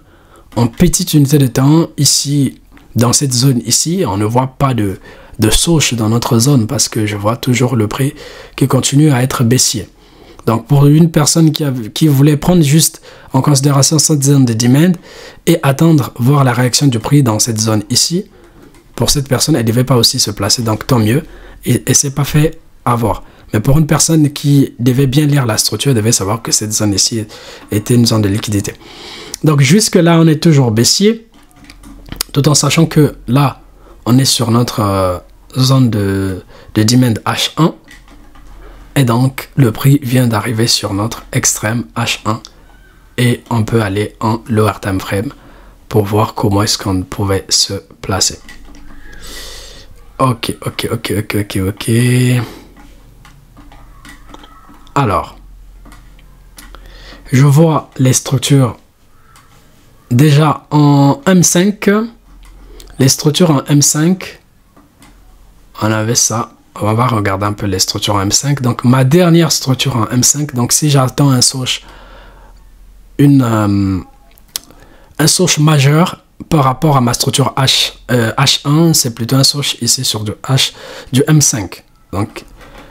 en petite unité de temps, ici, dans cette zone ici, on ne voit pas de Soch dans notre zone parce que je vois toujours le prix qui continue à être baissier. Donc, pour une personne qui voulait prendre juste en considération cette zone de demand et attendre, voir la réaction du prix dans cette zone ici, pour cette personne, elle ne devait pas aussi se placer. Donc, tant mieux. Et c'est pas fait avoir. Mais pour une personne qui devait bien lire la structure, elle devait savoir que cette zone ici était une zone de liquidité. Donc, jusque là, on est toujours baissier, tout en sachant que là, on est sur notre zone de demand H1. Et donc, le prix vient d'arriver sur notre extrême H1. Et on peut aller en lower time frame pour voir comment est-ce qu'on pouvait se placer. Ok. Alors, je vois les structures déjà en M5. Les structures en M5, on avait ça. On va regarder un peu les structures en M5. Donc, ma dernière structure en M5, donc si j'attends un Soch, un Soch majeur par rapport à ma structure H1, c'est plutôt un Soch ici sur du M5. Donc,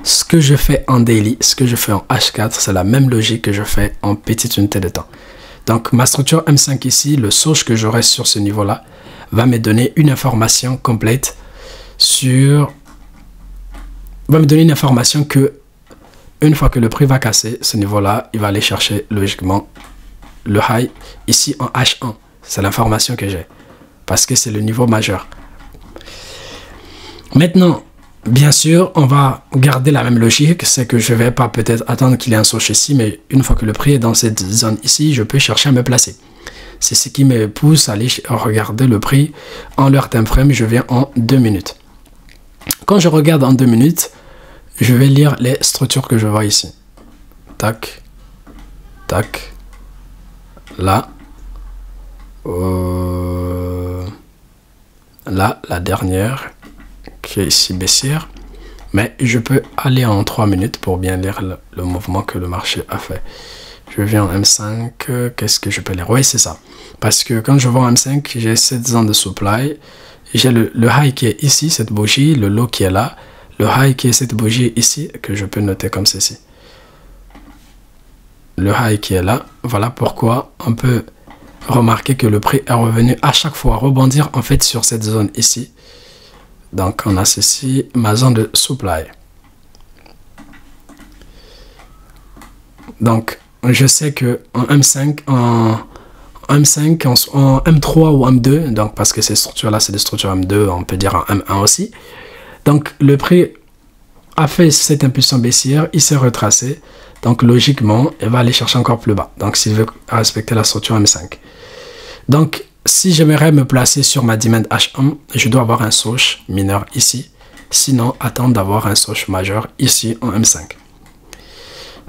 ce que je fais en daily, ce que je fais en H4, c'est la même logique que je fais en petite unité de temps. Donc, ma structure M5 ici, le Soch que j'aurai sur ce niveau-là, va me donner une information complète va me donner une information que une fois que le prix va casser ce niveau-là, il va aller chercher logiquement le high ici en H1. C'est l'information que j'ai parce que c'est le niveau majeur. Maintenant, bien sûr, on va garder la même logique, c'est que je ne vais pas peut-être attendre qu'il y ait un Soch ici, mais une fois que le prix est dans cette zone ici, je peux chercher à me placer. C'est ce qui me pousse à aller regarder le prix en leur time frame. Je viens en 2 minutes. Quand je regarde en 2 minutes, je vais lire les structures que je vois ici. Tac, tac, là, là, la dernière qui est ici baissière. Mais je peux aller en 3 minutes pour bien lire le mouvement que le marché a fait. Je viens en M5, qu'est-ce que je peux lire? Oui, c'est ça. Parce que quand je vois en M5, j'ai cette zone de supply. J'ai le high qui est ici, cette bougie, le low qui est là. Le high qui est cette bougie ici, que je peux noter comme ceci. Le high qui est là. Voilà pourquoi on peut remarquer que le prix est revenu à chaque fois rebondir en fait sur cette zone ici. Donc on a ceci, ma zone de supply. Donc je sais que en M5, en M3 ou M2, donc parce que ces structures là c'est des structures M2, on peut dire en M1 aussi. Donc le prix a fait cette impulsion baissière, il s'est retracé. Donc logiquement, il va aller chercher encore plus bas. Donc s'il veut respecter la structure M5. Donc si j'aimerais me placer sur ma demand H1, je dois avoir un source mineur ici. Sinon, attendre d'avoir un source majeur ici en M5.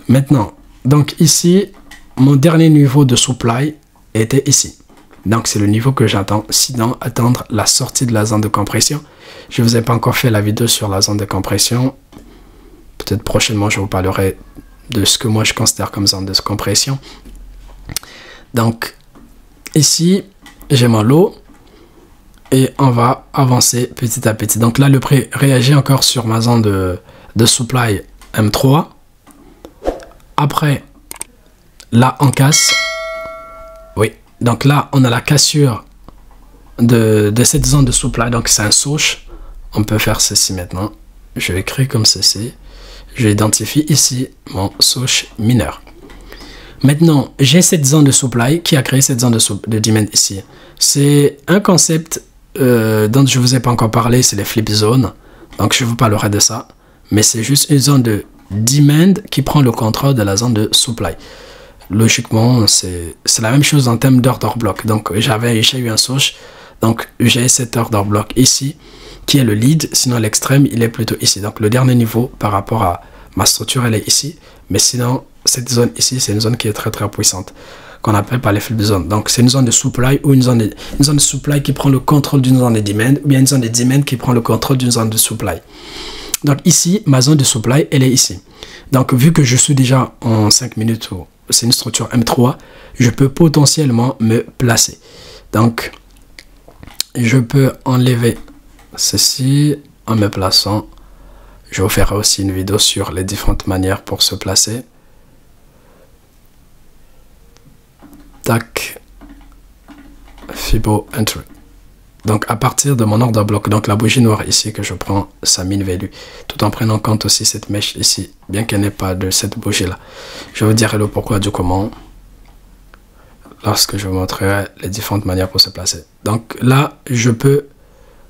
Maintenant, donc ici, mon dernier niveau de supply était ici. Donc c'est le niveau que j'attends. Sinon, attendre la sortie de la zone de compression. Je ne vous ai pas encore fait la vidéo sur la zone de compression. Peut-être prochainement, je vous parlerai de ce que moi je considère comme zone de compression. Donc ici, j'ai mon lot et on va avancer petit à petit. Donc là, le prix réagit encore sur ma zone de supply M3. Après, là, on casse. Oui, donc là, on a la cassure de cette zone de supply. Donc c'est un source. On peut faire ceci maintenant. Je vais écrire comme ceci. Je identifie ici mon source mineur. Maintenant, j'ai cette zone de supply qui a créé cette zone de demand ici. C'est un concept dont je ne vous ai pas encore parlé, c'est les flip zones. Donc, je vous parlerai de ça. Mais c'est juste une zone de demand qui prend le contrôle de la zone de supply. Logiquement, c'est la même chose en termes d'order block. Donc, j'ai eu un source. Donc, j'ai cet order block ici qui est le lead, sinon l'extrême il est plutôt ici. Donc le dernier niveau par rapport à ma structure elle est ici, mais sinon cette zone ici c'est une zone qui est très puissante, qu'on appelle par les flip zones. Donc c'est une zone de supply ou une zone de supply qui prend le contrôle d'une zone de demand, ou bien une zone de demand qui prend le contrôle d'une zone de supply. Donc ici ma zone de supply elle est ici. Donc vu que je suis déjà en 5 minutes, c'est une structure M3, je peux potentiellement me placer. Donc je peux enlever ceci en me plaçant. Je vous ferai aussi une vidéo sur les différentes manières pour se placer. Tac. Fibo Entry. Donc à partir de mon order block, donc la bougie noire ici que je prends sa mean value, tout en prenant en compte aussi cette mèche ici, bien qu'elle n'ait pas de cette bougie là. Je vous dirai le pourquoi du comment lorsque je vous montrerai les différentes manières pour se placer. Donc là, je peux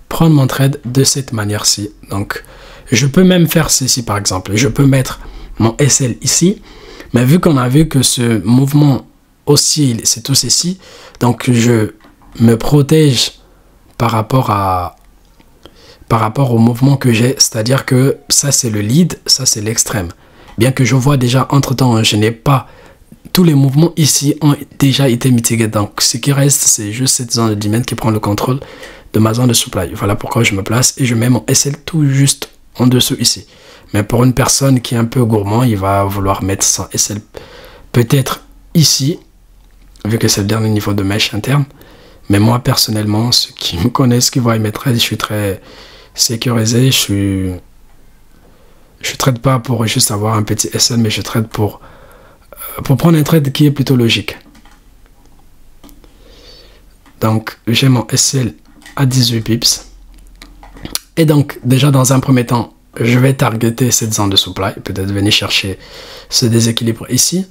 prendre mon trade de cette manière-ci. Donc, je peux même faire ceci par exemple. Je peux mettre mon SL ici. Mais vu qu'on a vu que ce mouvement oscille, c'est tout ceci. Donc, je me protège par rapport au mouvement que j'ai. C'est-à-dire que ça, c'est le lead, ça, c'est l'extrême. Bien que je vois déjà, entre-temps, je n'ai pas... Tous les mouvements ici ont déjà été mitigués. Donc, ce qui reste, c'est juste cette zone de demand qui prend le contrôle de ma zone de supply. Voilà pourquoi je me place et je mets mon SL tout juste en dessous ici. Mais pour une personne qui est un peu gourmand, il va vouloir mettre son SL peut-être ici, vu que c'est le dernier niveau de mèche interne. Mais moi, personnellement, ceux qui me connaissent, qui voient mes trades, je suis très sécurisé. Je trade pas pour juste avoir un petit SL, mais je trade pour prendre un trade qui est plutôt logique. Donc, j'ai mon SL à 18 pips. Et donc, déjà dans un premier temps, je vais targeter cette zone de supply. Peut-être venir chercher ce déséquilibre ici,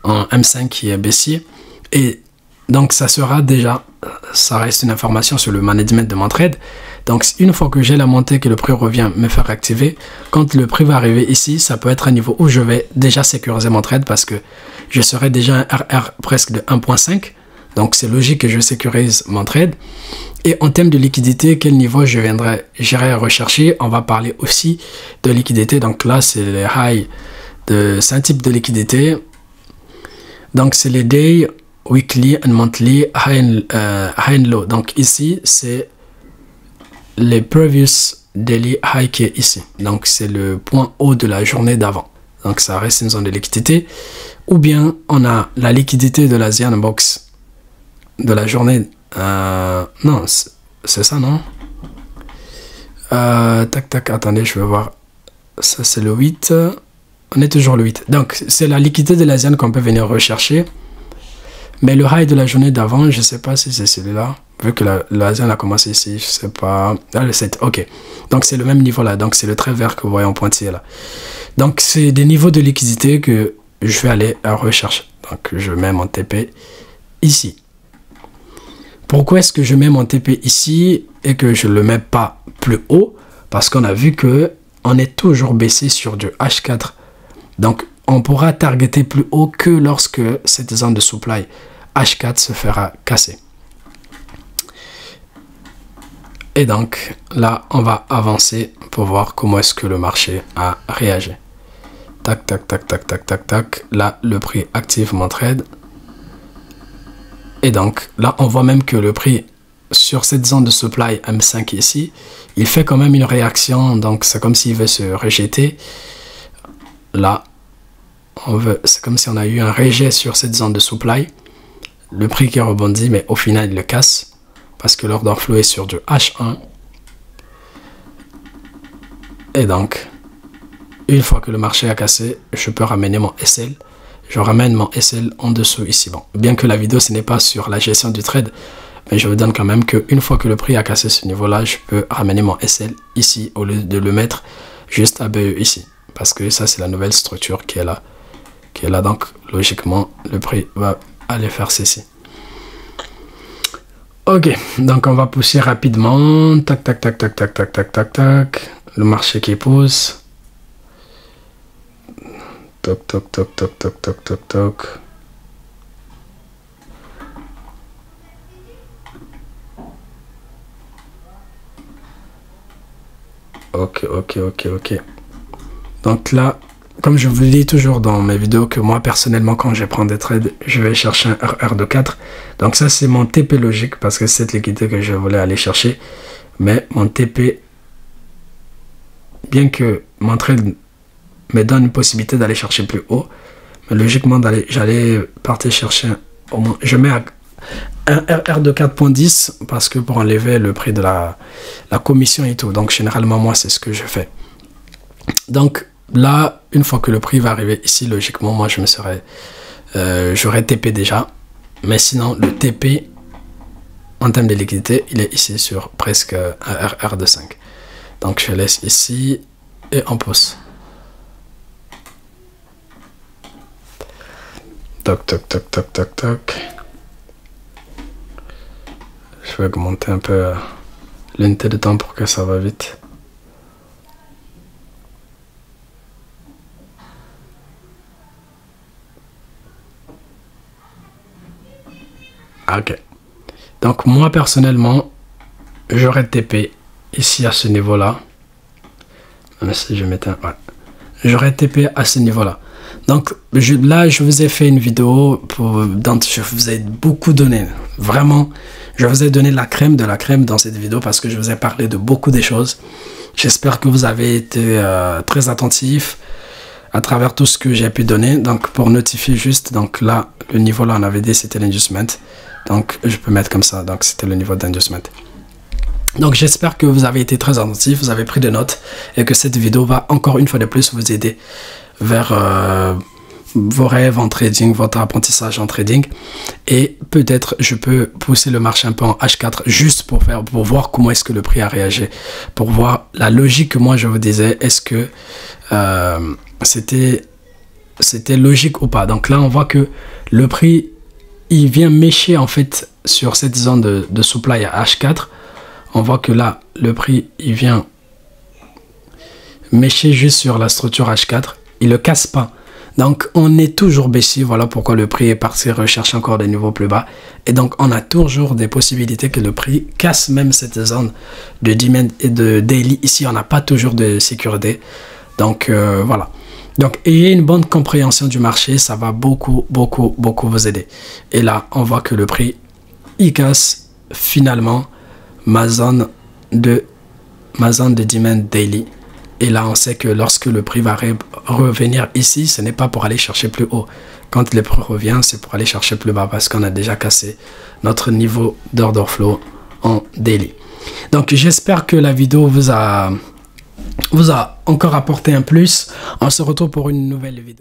en M5 qui est baissier. Et donc, ça sera déjà, ça reste une information sur le management de mon trade. Donc, une fois que j'ai la montée, que le prix revient me faire activer, quand le prix va arriver ici, ça peut être un niveau où je vais déjà sécuriser mon trade parce que je serai déjà un RR presque de 1.5. Donc, c'est logique que je sécurise mon trade. Et en termes de liquidité, quel niveau j'irai rechercher? On va parler aussi de liquidité. Donc là, c'est les high. C'est un type de liquidité. Donc, c'est les day, weekly and monthly high and low. Donc ici, c'est les previous daily high qui est ici. Donc, c'est le point haut de la journée d'avant. Donc, ça reste une zone de liquidité. ou bien on a la liquidité de l'Asian Box de la journée. Non, c'est ça, non? Tac, tac, attendez, je vais voir. Ça, c'est le 8. On est toujours le 8. Donc, c'est la liquidité de l'Asian qu'on peut venir rechercher. Mais le high de la journée d'avant, je ne sais pas si c'est celui-là. Vu que l'Asian a commencé ici, je ne sais pas. Ah, le 7, ok. Donc, c'est le même niveau là. Donc, c'est le trait vert que vous voyez en pointillé là. Donc, c'est des niveaux de liquidité que je vais aller à rechercher. Donc, je mets mon TP ici. Pourquoi est-ce que je mets mon TP ici et que je ne le mets pas plus haut? Parce qu'on a vu que on est toujours baissé sur du H4. Donc, on pourra targeter plus haut que lorsque cette zone de supply H4 se fera casser. Et donc, là, on va avancer pour voir comment est-ce que le marché a réagi. Tac, tac, tac, tac, tac, tac, tac. Là, le prix active mon trade. Et donc, là, on voit même que le prix sur cette zone de supply M5 ici, il fait quand même une réaction. Donc, c'est comme s'il veut se rejeter. Là, c'est comme si on a eu un rejet sur cette zone de supply. Le prix qui rebondit, mais au final, il le casse. Parce que l'ordre flow est sur du H1. Et donc, une fois que le marché a cassé, je peux ramener mon SL. Je ramène mon SL en dessous ici. Bon, bien que la vidéo, ce n'est pas sur la gestion du trade, mais je vous donne quand même qu'une fois que le prix a cassé ce niveau-là, je peux ramener mon SL ici au lieu de le mettre juste à BE ici. Parce que ça, c'est la nouvelle structure qui est là. Donc, logiquement, le prix va aller faire ceci. Ok, donc on va pousser rapidement. Tac, tac, tac, tac, tac, tac, tac, tac, tac. Le marché qui pousse. Toc, toc, toc, toc, toc, toc, toc, toc. Ok, ok, ok, ok. Donc là, comme je vous le dis toujours dans mes vidéos, que moi personnellement quand je prends des trades, je vais chercher un RR de 4. Donc ça c'est mon TP logique parce que c'est cette liquidité que je voulais aller chercher. Mais mon TP, bien que mon trade me donne une possibilité d'aller chercher plus haut, mais logiquement j'allais partir chercher au moins, je mets un RR de 4.10 parce que pour enlever le prix de la commission et tout. Donc généralement moi c'est ce que je fais. Donc là, une fois que le prix va arriver ici, logiquement, moi, j'aurais TP déjà. Mais sinon, le TP, en termes de liquidité, il est ici sur presque un RR de 5. Donc, je laisse ici et on pousse. Toc, toc, toc, toc, toc, toc. Je vais augmenter un peu l'unité de temps pour que ça va vite. Ok. Donc moi personnellement, j'aurais TP ici à ce niveau-là. Si je mettais un... Ouais. J'aurais TP à ce niveau-là. Donc là, je vous ai fait une vidéo je vous ai beaucoup donné. Vraiment, je vous ai donné la crème de la crème dans cette vidéo parce que je vous ai parlé de beaucoup de choses. J'espère que vous avez été très attentifs à travers tout ce que j'ai pu donner. Donc pour notifier juste, donc là, le niveau là, on avait dit c'était l'inducement. Donc je peux mettre comme ça, donc c'était le niveau d'inducement. Donc j'espère que vous avez été très attentifs, vous avez pris des notes et que cette vidéo va encore une fois de plus vous aider vers vos rêves en trading, votre apprentissage en trading. Et peut-être je peux pousser le marché un peu en H4 juste pour voir comment est-ce que le prix a réagi, pour voir la logique que moi je vous disais, est-ce que c'était logique ou pas. Donc là on voit que le prix il vient mécher en fait sur cette zone de supply à H4. On voit que là le prix il vient mécher juste sur la structure H4, il le casse pas. Donc on est toujours baissier, voilà pourquoi le prix est parti rechercher encore des niveaux plus bas. Et donc on a toujours des possibilités que le prix casse même cette zone de demand et de daily. Ici on n'a pas toujours de sécurité. Donc voilà. Donc ayez une bonne compréhension du marché, ça va beaucoup vous aider. Et là on voit que le prix il casse finalement ma zone de demand daily. Et là, on sait que lorsque le prix va revenir ici, ce n'est pas pour aller chercher plus haut. quand les prix reviennent, c'est pour aller chercher plus bas parce qu'on a déjà cassé notre niveau d'order flow en daily. Donc j'espère que la vidéo vous a encore apporté un plus. On se retrouve pour une nouvelle vidéo.